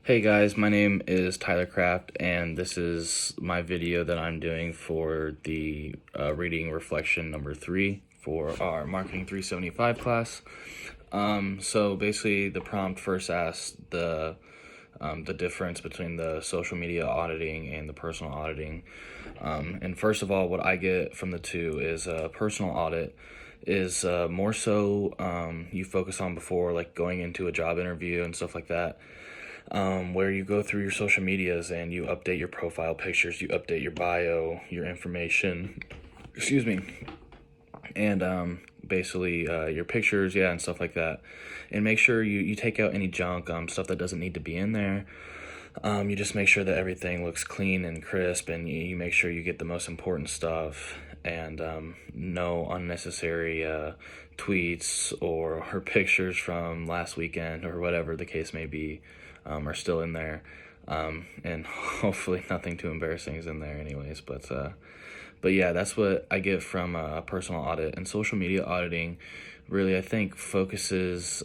Hey guys, my name is Tyler Craft, and this is my video that I'm doing for the reading reflection number 3 for our Marketing 375 class. So basically, the prompt first asked the difference between the social media auditing and the personal auditing. And first of all, what I get from the two is personal audit is more so you focus on before, like going into a job interview and stuff like that, where you go through your social medias and you update your profile pictures, you update your bio, your information, excuse me, and basically your pictures, yeah, and stuff like that. And make sure you take out any junk, stuff that doesn't need to be in there. You just make sure that everything looks clean and crisp, and you make sure you get the most important stuff, and no unnecessary tweets or pictures from last weekend or whatever the case may be are still in there. And hopefully nothing too embarrassing is in there anyways, but yeah, that's what I get from a personal audit. And social media auditing really, I think, focuses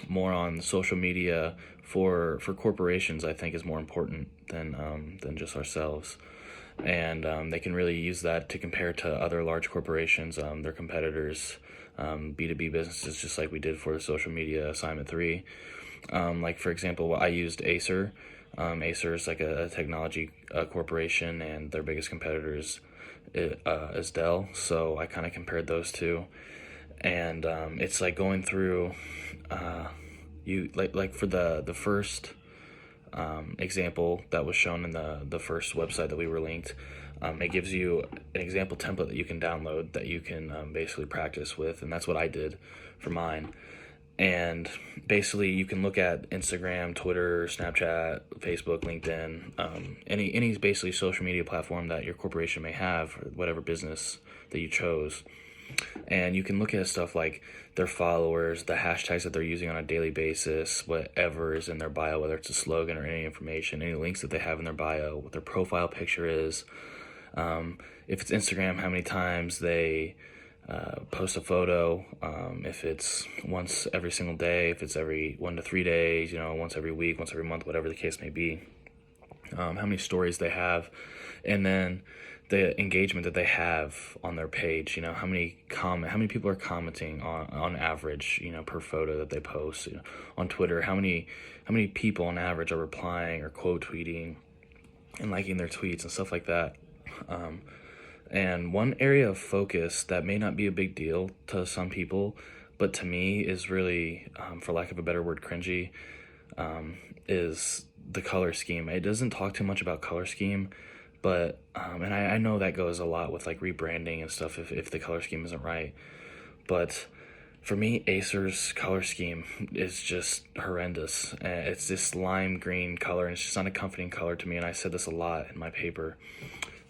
more on social media for corporations. I think is more important than just ourselves, and they can really use that to compare to other large corporations, their competitors, B2B businesses, just like we did for the social media assignment 3. Like, for example, I used Acer. Acer is like a technology corporation, and their biggest competitors is Dell. So I kind of compared those two, and it's like going through you like for the first example that was shown in the first website that we were linked. It gives you an example template that you can download that you can basically practice with, and that's what I did for mine. And basically, you can look at Instagram, Twitter, Snapchat, Facebook, LinkedIn, any basically social media platform that your corporation may have, or whatever business that you chose. And you can look at stuff like their followers, the hashtags that they're using on a daily basis, whatever is in their bio, whether it's a slogan or any information, any links that they have in their bio, what their profile picture is. If it's Instagram, how many times they post a photo, if it's once every single day, if it's every 1 to 3 days, once every week, once every month, whatever the case may be, how many stories they have, and then the engagement that they have on their page, how many people are commenting on average, per photo that they post, on Twitter, how many people on average are replying or quote tweeting and liking their tweets and stuff like that. And one area of focus that may not be a big deal to some people, but to me is really, for lack of a better word, cringy, is the color scheme. It doesn't talk too much about color scheme, but, and I know that goes a lot with like rebranding and stuff if the color scheme isn't right. But for me, Acer's color scheme is just horrendous. It's this lime green color, and it's just not a comforting color to me, and I said this a lot in my paper.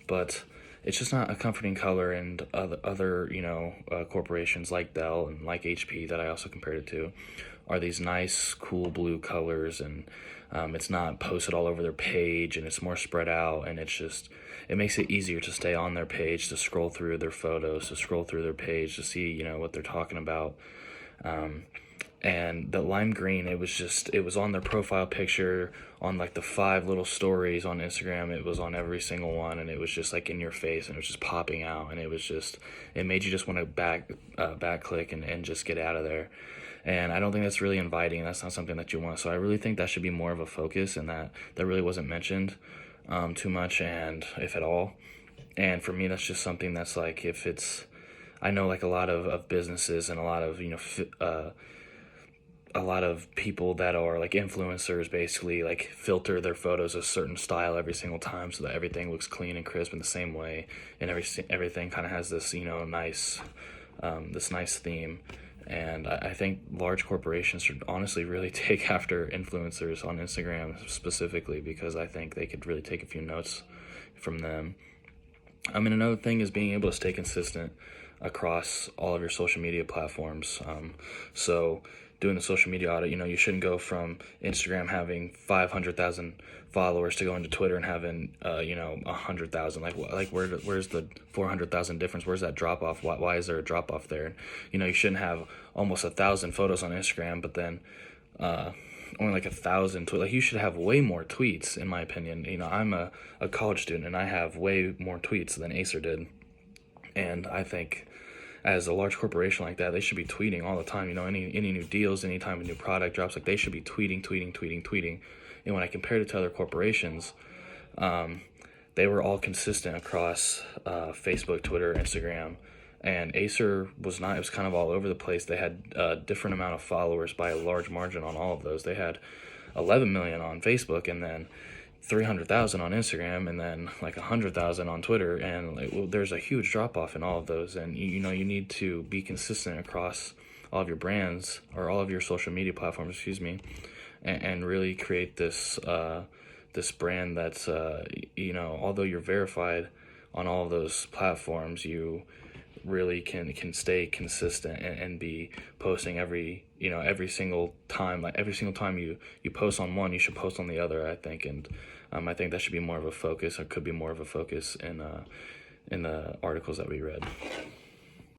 But it's just not a comforting color, and other corporations like Dell and like HP that I also compared it to are these nice, cool blue colors, and it's not posted all over their page, and it's more spread out, and it makes it easier to stay on their page, to scroll through their photos, to scroll through their page, to see what they're talking about. And the lime green, it was on their profile picture, on like the 5 little stories on Instagram. It was on every single one, and it was just like in your face, and it was just popping out, and it made you just want to back click and just get out of there. And I don't think that's really inviting. That's not something that you want. So I really think that should be more of a focus, and that really wasn't mentioned too much, and if at all. And for me, that's just something that's like, I know like a lot of businesses and a lot of a lot of people that are like influencers basically like filter their photos a certain style every single time so that everything looks clean and crisp in the same way, and everything kind of has this nice theme. And I think large corporations should honestly really take after influencers on Instagram specifically, because I think they could really take a few notes from them. Another thing is being able to stay consistent across all of your social media platforms. So doing the social media audit, you shouldn't go from Instagram having 500,000 followers to go into Twitter and having 100,000. Where's the 400,000 difference? Where's that drop off? Why is there a drop off there? You shouldn't have almost 1,000 photos on Instagram, but then only like 1,000 tweets. Like, you should have way more tweets, in my opinion. You know, I'm a college student, and I have way more tweets than Acer did. And I think as a large corporation like that, they should be tweeting all the time. You know, any new deals, anytime a new product drops, like, they should be tweeting. And when I compared it to other corporations, they were all consistent across Facebook, Twitter, Instagram. And Acer was not. It was kind of all over the place. They had a different amount of followers by a large margin on all of those. They had 11 million on Facebook, and then 300,000 on Instagram, and then like 100,000 on Twitter. And there's a huge drop off in all of those. And you know, you need to be consistent across all of your brands, or all of your social media platforms, excuse me, and really create this this brand that's you know, although you're verified on all of those platforms, you really can stay consistent and be posting every single time. Like, every single time you post on one, you should post on the other, I think. And I think that should be more of a focus, or could be more of a focus in the articles that we read.